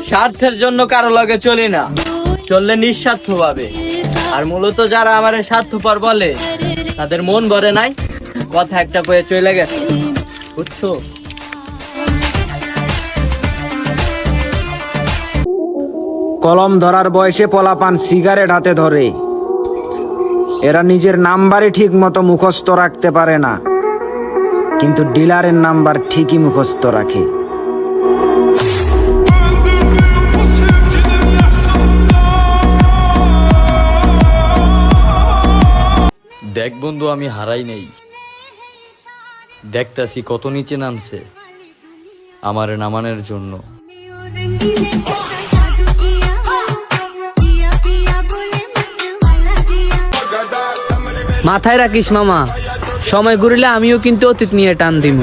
স্বার্থের জন্য কারো লগে চলি না, চললে নিঃস্বার্থ ভাবে। আর মূলত যারা আমার স্বার্থপর বলে তাদের মন ভরে নাই, কথা একটা কয়ে চলে গেছে, বুঝছো? কলম ধরার বয়সে পোলাপান সিগারেট হাতে ধরে। এরা নিজের নাম্বারই ঠিক মতো মুখস্থ রাখতে পারে না, কিন্তু ডিলারের নাম্বার ঠিকই মুখস্থ রাখে। দেখ বন্ধু, আমি হারাই নেই, দেখতাছি কত নিচে নামছে আমারে নামানোর জন্য। মাথায় রাখিস মামা, সময় ঘুরিলে আমিও কিন্তু অতীত নিয়ে টান দিব।